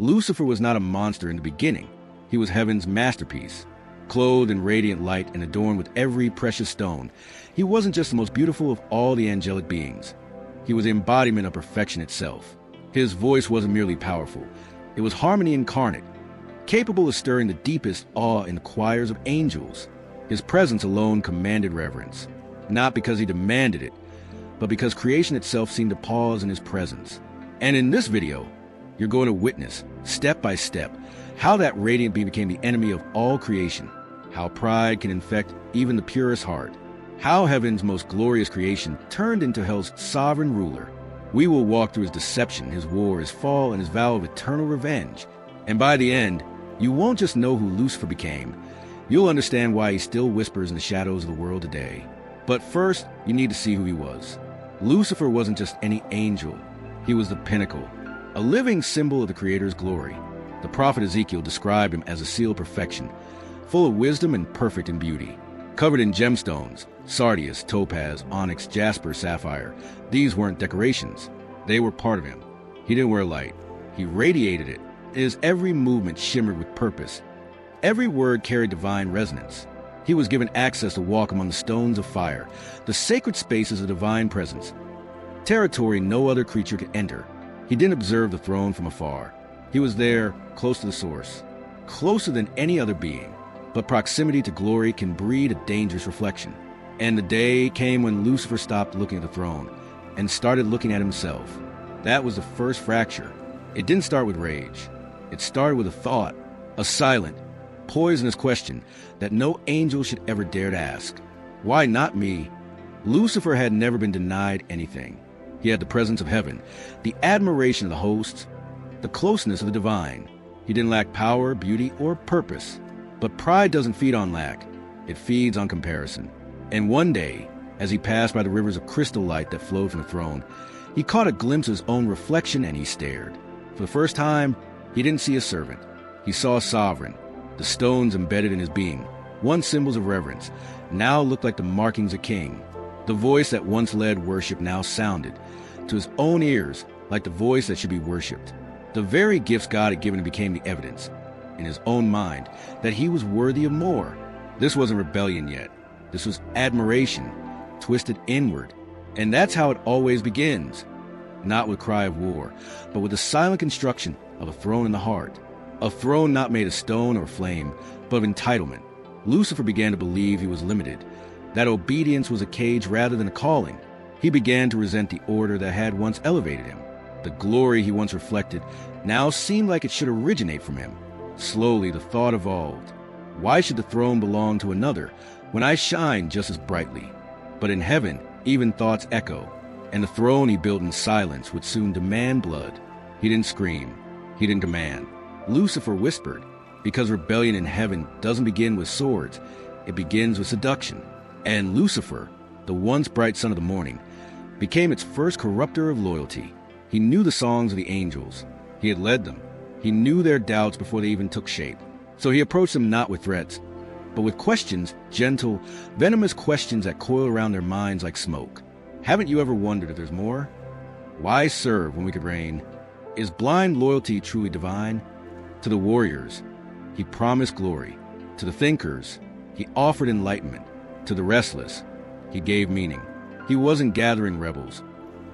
Lucifer was not a monster in the beginning. He was heaven's masterpiece. Clothed in radiant light and adorned with every precious stone, he wasn't just the most beautiful of all the angelic beings. He was the embodiment of perfection itself. His voice wasn't merely powerful. It was harmony incarnate, capable of stirring the deepest awe in the choirs of angels. His presence alone commanded reverence, not because he demanded it, but because creation itself seemed to pause in his presence. And in this video, you're going to witness, step by step, how that radiant being became the enemy of all creation, how pride can infect even the purest heart, how heaven's most glorious creation turned into hell's sovereign ruler. We will walk through his deception, his war, his fall, and his vow of eternal revenge. And by the end, you won't just know who Lucifer became, you'll understand why he still whispers in the shadows of the world today. But first, you need to see who he was. Lucifer wasn't just any angel. He was the pinnacle, a living symbol of the Creator's glory. The prophet Ezekiel described him as a seal of perfection, full of wisdom and perfect in beauty, covered in gemstones, sardius, topaz, onyx, jasper, sapphire. These weren't decorations. They were part of him. He didn't wear light. He radiated it. His every movement shimmered with purpose. Every word carried divine resonance. He was given access to walk among the stones of fire, the sacred spaces of divine presence, territory no other creature could enter. He didn't observe the throne from afar. He was there, close to the source, closer than any other being. But proximity to glory can breed a dangerous reflection. And the day came when Lucifer stopped looking at the throne and started looking at himself. That was the first fracture. It didn't start with rage. It started with a thought, a silent, poisonous question that no angel should ever dare to ask. Why not me? Lucifer had never been denied anything. He had the presence of heaven, the admiration of the hosts, the closeness of the divine. He didn't lack power, beauty, or purpose. But pride doesn't feed on lack. It feeds on comparison. And one day, as he passed by the rivers of crystal light that flowed from the throne, he caught a glimpse of his own reflection and he stared. For the first time, he didn't see a servant. He saw a sovereign. The stones embedded in his being, once symbols of reverence, now looked like the markings of king. The voice that once led worship now sounded, to his own ears, like the voice that should be worshipped. The very gifts God had given him became the evidence, in his own mind, that he was worthy of more. This wasn't rebellion yet. This was admiration, twisted inward. And that's how it always begins. Not with cry of war, but with the silent construction of a throne in the heart. A throne not made of stone or flame, but of entitlement. Lucifer began to believe he was limited, that obedience was a cage rather than a calling. He began to resent the order that had once elevated him. The glory he once reflected now seemed like it should originate from him. Slowly, the thought evolved. Why should the throne belong to another when I shine just as brightly? But in heaven, even thoughts echo, and the throne he built in silence would soon demand blood. He didn't scream. He didn't demand. Lucifer whispered, because rebellion in heaven doesn't begin with swords. It begins with seduction. And Lucifer, the once bright son of the morning, became its first corrupter of loyalty. He knew the songs of the angels. He had led them. He knew their doubts before they even took shape. So he approached them not with threats, but with questions, gentle, venomous questions that coil around their minds like smoke. Haven't you ever wondered if there's more? Why serve when we could reign? Is blind loyalty truly divine? To the warriors, he promised glory. To the thinkers, he offered enlightenment. To the restless, he gave meaning. He wasn't gathering rebels.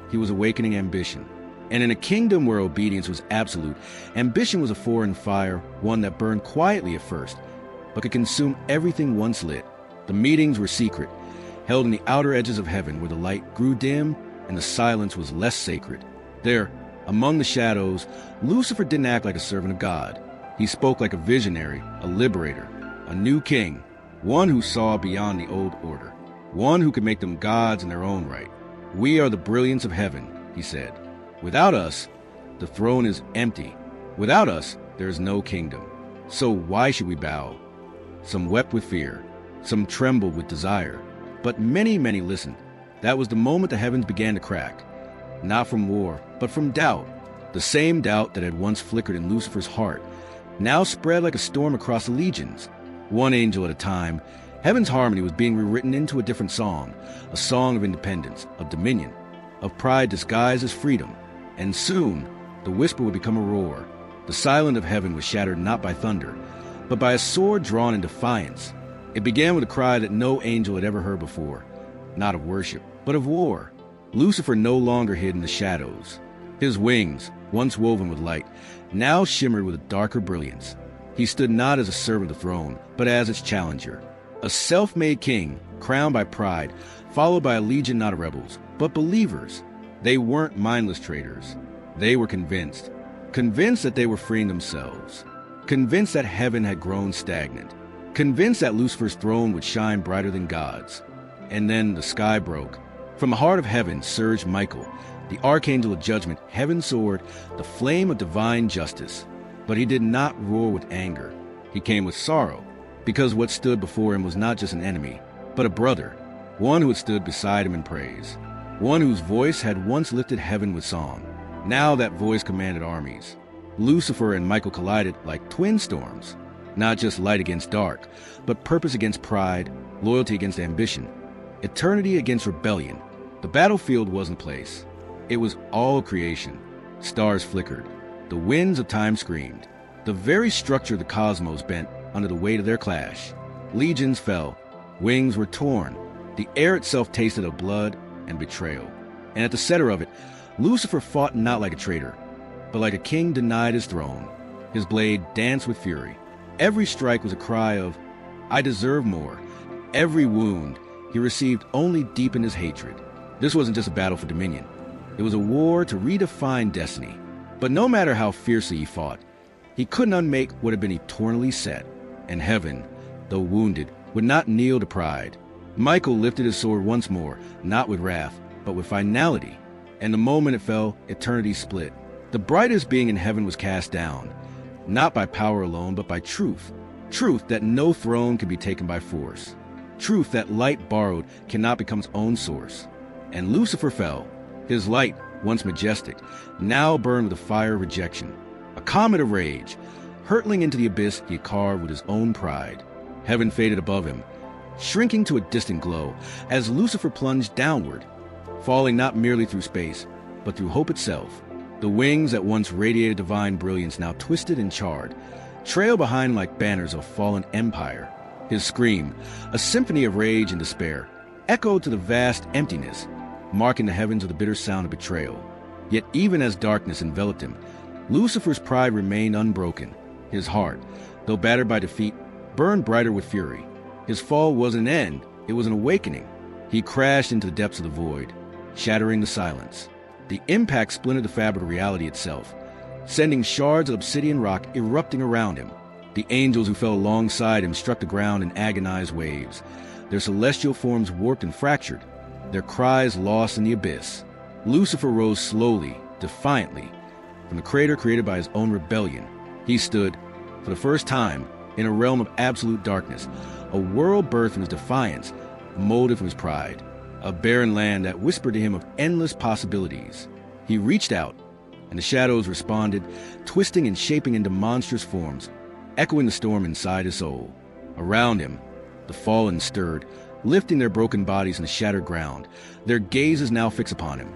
He was awakening ambition. And in a kingdom where obedience was absolute, ambition was a foreign fire, one that burned quietly at first, but could consume everything once lit. The meetings were secret, held in the outer edges of heaven where the light grew dim and the silence was less sacred. There, among the shadows, Lucifer didn't act like a servant of God. He spoke like a visionary, a liberator, a new king, one who saw beyond the old order, one who could make them gods in their own right. We are the brilliance of heaven, he said. Without us, the throne is empty. Without us, there is no kingdom. So why should we bow? Some wept with fear, some trembled with desire, but many listened. That was the moment the heavens began to crack, not from war, but from doubt. The same doubt that had once flickered in Lucifer's heart now spread like a storm across the legions. One angel at a time, heaven's harmony was being rewritten into a different song, a song of independence, of dominion, of pride disguised as freedom. And soon, the whisper would become a roar, The silence of heaven was shattered not by thunder, but by a sword drawn in defiance. It began with a cry that no angel had ever heard before, not of worship, but of war. Lucifer no longer hid in the shadows. His wings, once woven with light, now shimmered with a darker brilliance. He stood not as a servant of the throne, but as its challenger. A self-made king, crowned by pride, followed by a legion not of rebels, but believers. They weren't mindless traitors. They were convinced that they were freeing themselves, convinced that heaven had grown stagnant, convinced that Lucifer's throne would shine brighter than God's. And then the sky broke. From the heart of heaven surged Michael, the Archangel of judgment, heaven's sword, the flame of divine justice. But he did not roar with anger. He came with sorrow, because what stood before him was not just an enemy, but a brother, one who had stood beside him in praise, one whose voice had once lifted heaven with song. Now that voice commanded armies. Lucifer and Michael collided like twin storms, not just light against dark, but purpose against pride, loyalty against ambition, eternity against rebellion. The battlefield wasn't a place. It was all creation. Stars flickered. The winds of time screamed. The very structure of the cosmos bent under the weight of their clash. Legions fell. Wings were torn. The air itself tasted of blood and betrayal. And at the center of it, Lucifer fought not like a traitor, but like a king denied his throne. His blade danced with fury. Every strike was a cry of, "I deserve more." Every wound he received only deepened his hatred. This wasn't just a battle for dominion. It was a war to redefine destiny. But no matter how fiercely he fought, he couldn't unmake what had been eternally set. And heaven, though wounded, would not kneel to pride. Michael lifted his sword once more, not with wrath, but with finality. And the moment it fell, eternity split. The brightest being in heaven was cast down, not by power alone, but by truth. Truth that no throne can be taken by force. Truth that light borrowed cannot become its own source. And Lucifer fell. His light, once majestic, now burned with the fire of rejection. A comet of rage, hurtling into the abyss he had carved with his own pride. Heaven faded above him, shrinking to a distant glow, as Lucifer plunged downward, falling not merely through space, but through hope itself. The wings that once radiated divine brilliance now twisted and charred, trailed behind like banners of fallen empire. His scream, a symphony of rage and despair, echoed to the vast emptiness, marking the heavens with the bitter sound of betrayal. Yet even as darkness enveloped him, Lucifer's pride remained unbroken. His heart, though battered by defeat, burned brighter with fury. His fall wasn't an end, it was an awakening. He crashed into the depths of the void, shattering the silence. The impact splintered the fabric of reality itself, sending shards of obsidian rock erupting around him. The angels who fell alongside him struck the ground in agonized waves, their celestial forms warped and fractured, their cries lost in the abyss. Lucifer rose slowly, defiantly, from the crater created by his own rebellion. He stood, for the first time, in a realm of absolute darkness, a world birthed from his defiance, molded from his pride, a barren land that whispered to him of endless possibilities. He reached out, and the shadows responded, twisting and shaping into monstrous forms, echoing the storm inside his soul. Around him, the fallen stirred, lifting their broken bodies in the shattered ground, their gazes now fixed upon him,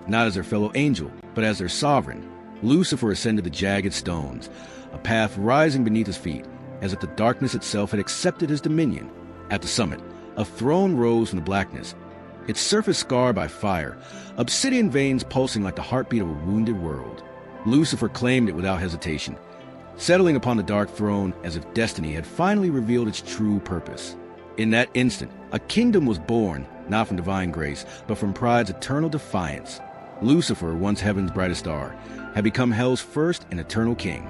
not as their fellow angel, but as their sovereign. Lucifer ascended the jagged stones, a path rising beneath his feet, as if the darkness itself had accepted his dominion. At the summit, a throne rose from the blackness, its surface scarred by fire, obsidian veins pulsing like the heartbeat of a wounded world. Lucifer claimed it without hesitation, settling upon the dark throne as if destiny had finally revealed its true purpose. In that instant, a kingdom was born, not from divine grace, but from pride's eternal defiance. Lucifer, once heaven's brightest star, had become hell's first and eternal king.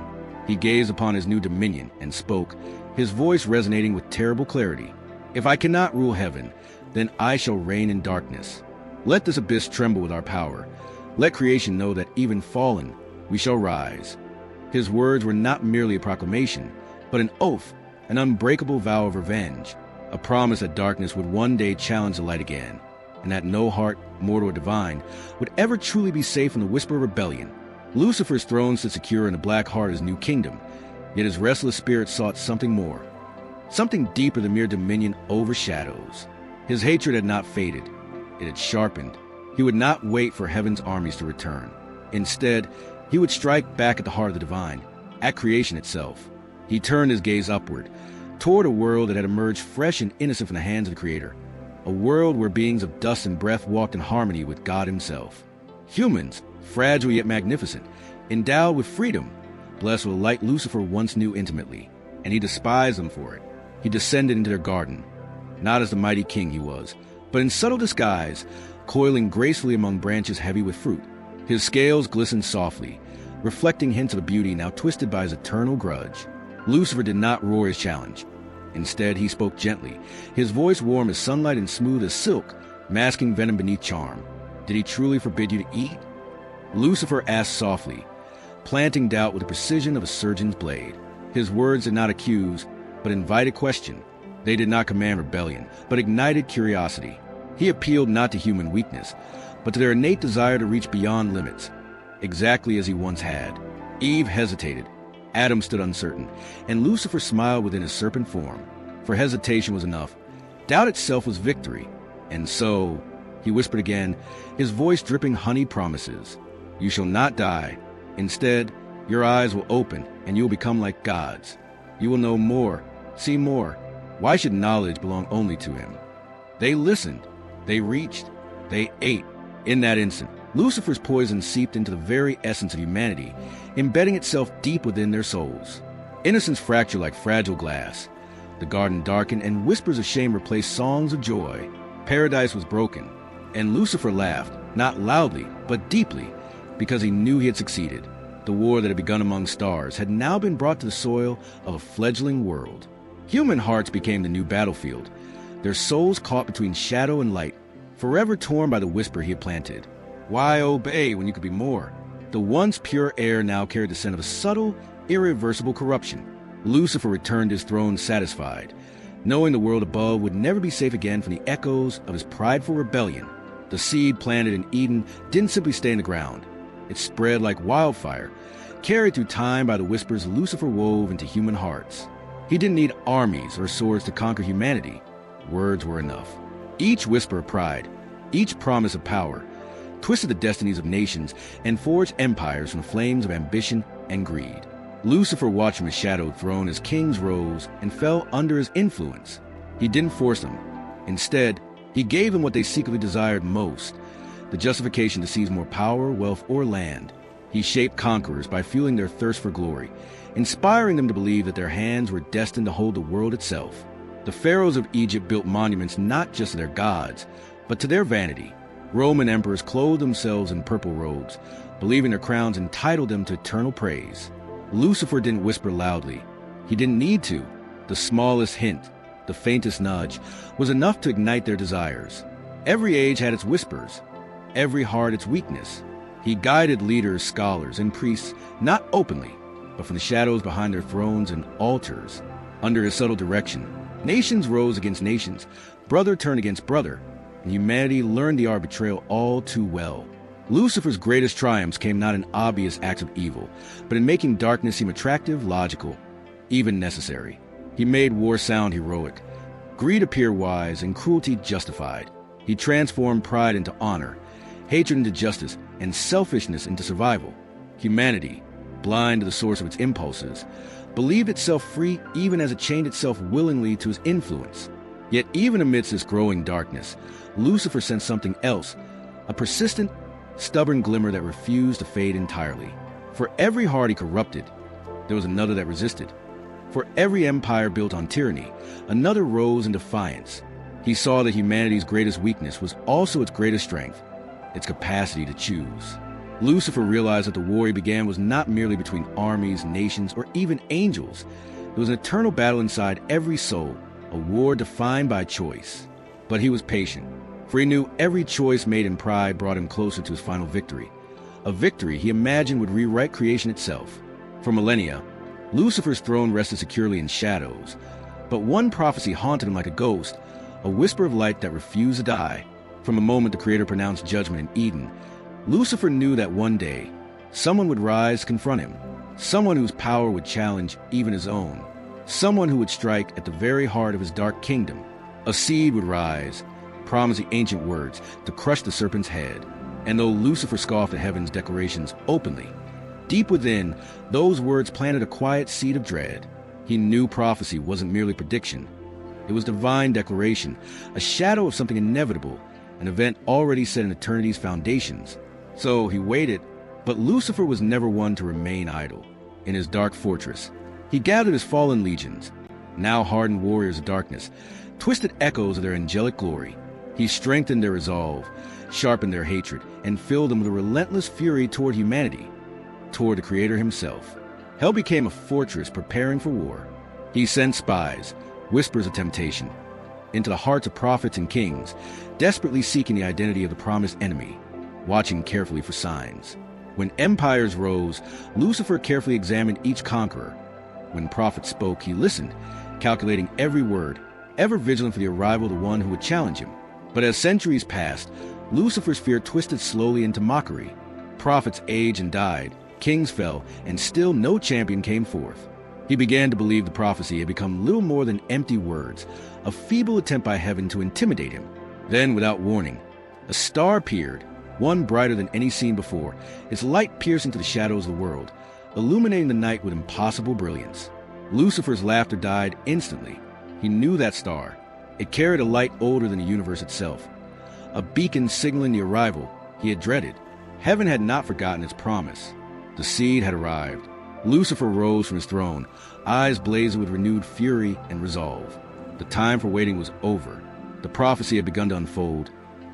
He gazed upon his new dominion and spoke, his voice resonating with terrible clarity. "If I cannot rule heaven, then I shall reign in darkness. Let this abyss tremble with our power. Let creation know that even fallen, we shall rise." His words were not merely a proclamation, but an oath, an unbreakable vow of revenge, a promise that darkness would one day challenge the light again, and that no heart, mortal or divine, would ever truly be safe from the whisper of rebellion. Lucifer's throne stood secure in the black heart of his new kingdom, yet his restless spirit sought something more, something deeper than mere dominion over shadows. His hatred had not faded, it had sharpened. He would not wait for heaven's armies to return. Instead, he would strike back at the heart of the divine, at creation itself. He turned his gaze upward, toward a world that had emerged fresh and innocent from the hands of the Creator. A world where beings of dust and breath walked in harmony with God himself. Humans, fragile yet magnificent, endowed with freedom, blessed with a light Lucifer once knew intimately, and he despised them for it. He descended into their garden, not as the mighty king he was, but in subtle disguise, coiling gracefully among branches heavy with fruit. His scales glistened softly, reflecting hints of a beauty now twisted by his eternal grudge. Lucifer did not roar his challenge. Instead, he spoke gently, his voice warm as sunlight and smooth as silk, masking venom beneath charm. Did he truly forbid you to eat? Lucifer asked softly, planting doubt with the precision of a surgeon's blade. His words did not accuse, but invited question. They did not command rebellion, but ignited curiosity. He appealed not to human weakness, but to their innate desire to reach beyond limits, exactly as he once had. Eve hesitated. Adam stood uncertain, and Lucifer smiled within his serpent form, for hesitation was enough. Doubt itself was victory. And so, he whispered again, his voice dripping honeyed promises. You shall not die. Instead, your eyes will open, and you will become like gods. You will know more, see more. Why should knowledge belong only to him? They listened. They reached. They ate. In that instant, Lucifer's poison seeped into the very essence of humanity, embedding itself deep within their souls. Innocence fractured like fragile glass. The garden darkened, and whispers of shame replaced songs of joy. Paradise was broken, and Lucifer laughed, not loudly, but deeply, because he knew he had succeeded. The war that had begun among stars had now been brought to the soil of a fledgling world. Human hearts became the new battlefield, their souls caught between shadow and light, forever torn by the whisper he had planted. Why obey when you could be more? The once pure air now carried the scent of a subtle, irreversible corruption. Lucifer returned to his throne satisfied, knowing the world above would never be safe again from the echoes of his prideful rebellion. The seed planted in Eden didn't simply stay in the ground. It spread like wildfire, carried through time by the whispers Lucifer wove into human hearts. He didn't need armies or swords to conquer humanity. Words were enough. Each whisper of pride, each promise of power, twisted the destinies of nations and forged empires from the flames of ambition and greed. Lucifer watched from his shadowed throne as kings rose and fell under his influence. He didn't force them. Instead, he gave them what they secretly desired most, the justification to seize more power, wealth, or land. He shaped conquerors by fueling their thirst for glory, inspiring them to believe that their hands were destined to hold the world itself. The pharaohs of Egypt built monuments not just to their gods, but to their vanity. Roman emperors clothed themselves in purple robes, believing their crowns entitled them to eternal praise. Lucifer didn't whisper loudly. He didn't need to. The smallest hint, the faintest nudge, was enough to ignite their desires. Every age had its whispers, every heart its weakness. He guided leaders, scholars, and priests, not openly, but from the shadows behind their thrones and altars. Under his subtle direction, nations rose against nations, brother turned against brother, and humanity learned the art of betrayal all too well. Lucifer's greatest triumphs came not in obvious acts of evil, but in making darkness seem attractive, logical, even necessary. He made war sound heroic, greed appear wise, and cruelty justified. He transformed pride into honor, hatred into justice, and selfishness into survival. Humanity, blind to the source of its impulses, believed itself free even as it chained itself willingly to his influence. Yet even amidst this growing darkness, Lucifer sensed something else, a persistent, stubborn glimmer that refused to fade entirely. For every heart he corrupted, there was another that resisted. For every empire built on tyranny, another rose in defiance. He saw that humanity's greatest weakness was also its greatest strength, its capacity to choose. Lucifer realized that the war he began was not merely between armies, nations, or even angels. It was an eternal battle inside every soul, a war defined by choice. But he was patient, for he knew every choice made in pride brought him closer to his final victory, a victory he imagined would rewrite creation itself. For millennia, Lucifer's throne rested securely in shadows, but one prophecy haunted him like a ghost, a whisper of light that refused to die. From the moment the Creator pronounced judgment in Eden, Lucifer knew that one day, someone would rise to confront him, someone whose power would challenge even his own, someone who would strike at the very heart of his dark kingdom. A seed would rise, promising ancient words to crush the serpent's head. And though Lucifer scoffed at heaven's declarations openly, Deep within, those words planted a quiet seed of dread. He knew prophecy wasn't merely prediction. It was divine declaration, a shadow of something inevitable, an event already set in eternity's foundations. So he waited, but Lucifer was never one to remain idle. In his dark fortress, he gathered his fallen legions, now hardened warriors of darkness, twisted echoes of their angelic glory. He strengthened their resolve, sharpened their hatred, and filled them with a relentless fury toward humanity, toward the Creator himself. Hell became a fortress preparing for war. He sent spies, whispers of temptation, into the hearts of prophets and kings, desperately seeking the identity of the promised enemy, watching carefully for signs. When empires rose, Lucifer carefully examined each conqueror. When prophets spoke, he listened, calculating every word, ever vigilant for the arrival of the one who would challenge him. But as centuries passed, Lucifer's fear twisted slowly into mockery. Prophets aged and died, kings fell, and still no champion came forth. He began to believe the prophecy had become little more than empty words, a feeble attempt by heaven to intimidate him. Then, without warning, a star appeared, one brighter than any seen before, its light piercing to the shadows of the world, illuminating the night with impossible brilliance. Lucifer's laughter died instantly. He knew that star. It carried a light older than the universe itself, a beacon signaling the arrival he had dreaded. Heaven had not forgotten its promise. The seed had arrived. Lucifer rose from his throne, eyes blazing with renewed fury and resolve. The time for waiting was over. The prophecy had begun to unfold,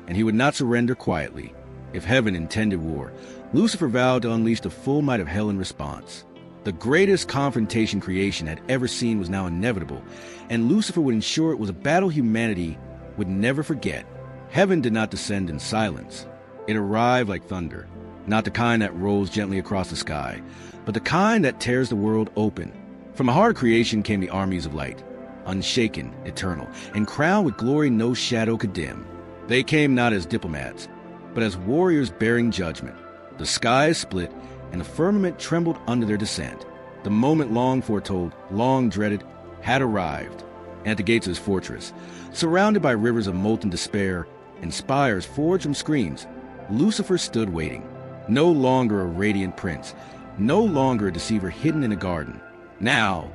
and he would not surrender quietly. If heaven intended war, Lucifer vowed to unleash the full might of hell in response. The greatest confrontation creation had ever seen was now inevitable, and Lucifer would ensure it was a battle humanity would never forget. Heaven did not descend in silence. It arrived like thunder, not the kind that rolls gently across the sky, but the kind that tears the world open. From a heart of creation came the armies of light, unshaken, eternal, and crowned with glory no shadow could dim. They came not as diplomats, but as warriors bearing judgment. The skies split, and the firmament trembled under their descent. The moment long foretold, long dreaded, had arrived. And at the gates of his fortress, surrounded by rivers of molten despair and spires forged from screams, Lucifer stood waiting. No longer a radiant prince, no longer a deceiver hidden in a garden. Now,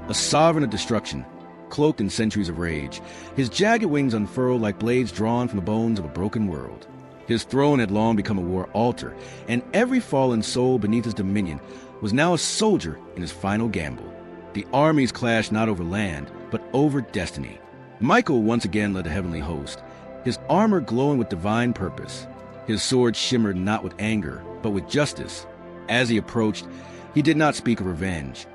a sovereign of destruction, cloaked in centuries of rage, his jagged wings unfurled like blades drawn from the bones of a broken world. His throne had long become a war altar, and every fallen soul beneath his dominion was now a soldier in his final gamble. The armies clashed not over land, but over destiny. Michael once again led the heavenly host, his armor glowing with divine purpose. His sword shimmered not with anger, but with justice. As he approached, he did not speak of revenge.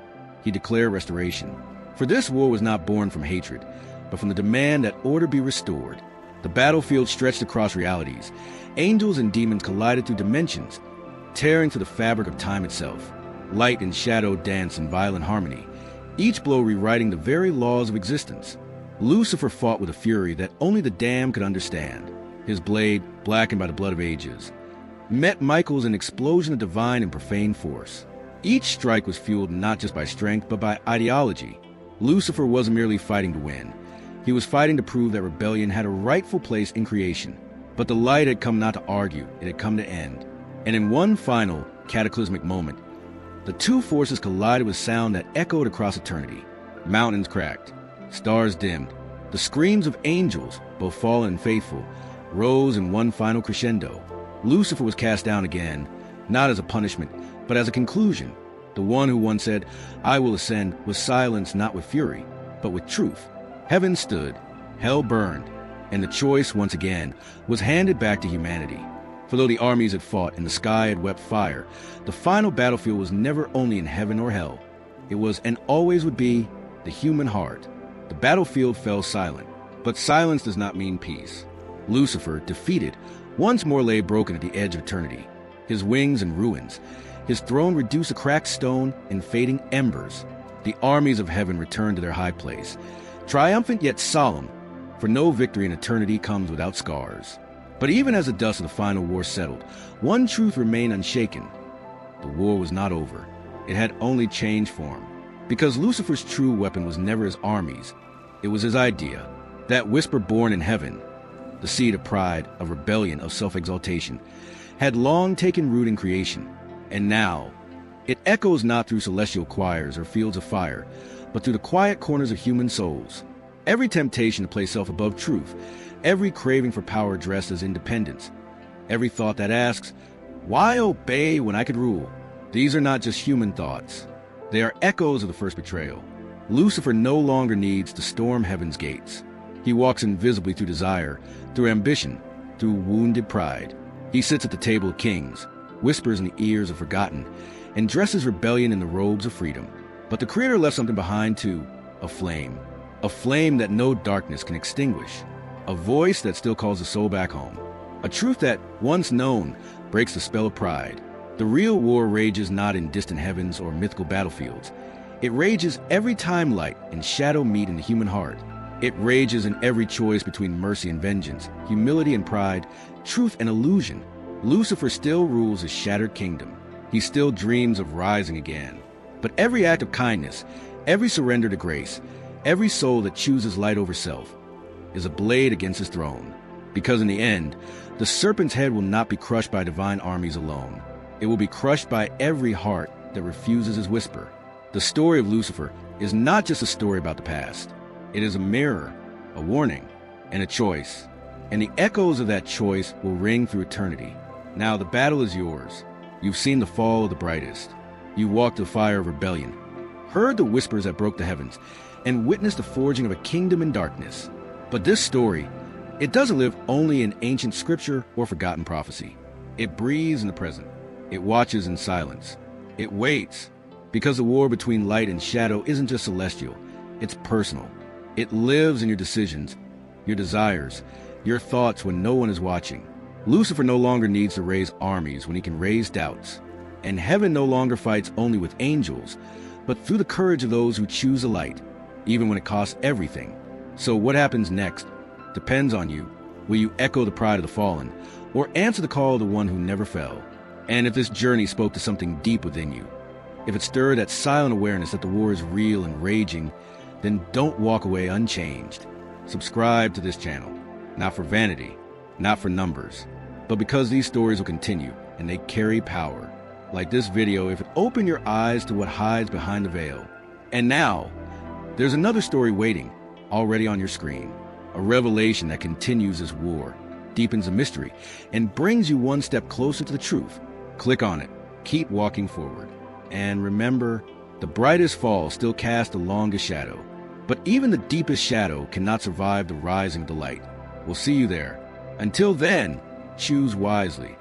He declared restoration. For this war was not born from hatred, but from the demand that order be restored. The battlefield stretched across realities. Angels and demons collided through dimensions, tearing through the fabric of time itself. Light and shadow danced in violent harmony, each blow rewriting the very laws of existence. Lucifer fought with a fury that only the damned could understand. His blade, blackened by the blood of ages, met Michael's in an explosion of divine and profane force. Each strike was fueled not just by strength, but by ideology. Lucifer wasn't merely fighting to win. He was fighting to prove that rebellion had a rightful place in creation. But the light had come not to argue, it had come to end. And in one final, cataclysmic moment, the two forces collided with sound that echoed across eternity. Mountains cracked, stars dimmed. The screams of angels, both fallen and faithful, rose in one final crescendo. Lucifer was cast down again, not as a punishment, but as a conclusion. The one who once said, "I will ascend," was silenced not with fury, but with truth. Heaven stood, hell burned, and the choice, once again, was handed back to humanity. For though the armies had fought and the sky had wept fire, the final battlefield was never only in heaven or hell. It was, and always would be, the human heart. The battlefield fell silent, but silence does not mean peace. Lucifer, defeated, once more lay broken at the edge of eternity, his wings in ruins, his throne reduced to cracked stone and fading embers. The armies of heaven returned to their high place, triumphant yet solemn, for no victory in eternity comes without scars. But even as the dust of the final war settled, one truth remained unshaken. The war was not over. It had only changed form. Because Lucifer's true weapon was never his armies. It was his idea, that whisper born in heaven, the seed of pride, of rebellion, of self-exaltation, had long taken root in creation. And now, It echoes not through celestial choirs or fields of fire, but through the quiet corners of human souls. Every temptation to place self above truth, every craving for power dressed as independence, every thought that asks, why obey when I could rule? These are not just human thoughts. They are echoes of the first betrayal. Lucifer no longer needs to storm heaven's gates. He walks invisibly through desire, through ambition, through wounded pride. He sits at the table of kings, whispers in the ears of forgotten, and dresses rebellion in the robes of freedom. But the Creator left something behind too, a flame that no darkness can extinguish, a voice that still calls the soul back home, a truth that, once known, breaks the spell of pride. The real war rages not in distant heavens or mythical battlefields. It rages every time light and shadow meet in the human heart. It rages in every choice between mercy and vengeance, humility and pride, truth and illusion. Lucifer still rules his shattered kingdom. He still dreams of rising again. But every act of kindness, every surrender to grace, every soul that chooses light over self, is a blade against his throne. Because in the end, the serpent's head will not be crushed by divine armies alone. It will be crushed by every heart that refuses his whisper. The story of Lucifer is not just a story about the past. It is a mirror, a warning, and a choice. And the echoes of that choice will ring through eternity. Now the battle is yours. You've seen the fall of the Brightest. You walked the fire of rebellion, heard the whispers that broke the heavens, and witnessed the forging of a kingdom in darkness. But this story, it doesn't live only in ancient scripture or forgotten prophecy. It breathes in the present. It watches in silence. It waits, because the war between light and shadow isn't just celestial, it's personal. It lives in your decisions, your desires, your thoughts when no one is watching. Lucifer no longer needs to raise armies when he can raise doubts. And heaven no longer fights only with angels, but through the courage of those who choose the light, even when it costs everything. So what happens next depends on you. Will you echo the pride of the fallen, or answer the call of the one who never fell? And if this journey spoke to something deep within you, if it stirred that silent awareness that the war is real and raging, then don't walk away unchanged. Subscribe to this channel, not for vanity, not for numbers, but because these stories will continue and they carry power. Like this video, if it opened your eyes to what hides behind the veil. And now, there's another story waiting, already on your screen. A revelation that continues this war, deepens the mystery, and brings you one step closer to the truth. Click on it. Keep walking forward. And remember, the brightest fall still casts the longest shadow. But even the deepest shadow cannot survive the rising of the light. We'll see you there. Until then, choose wisely.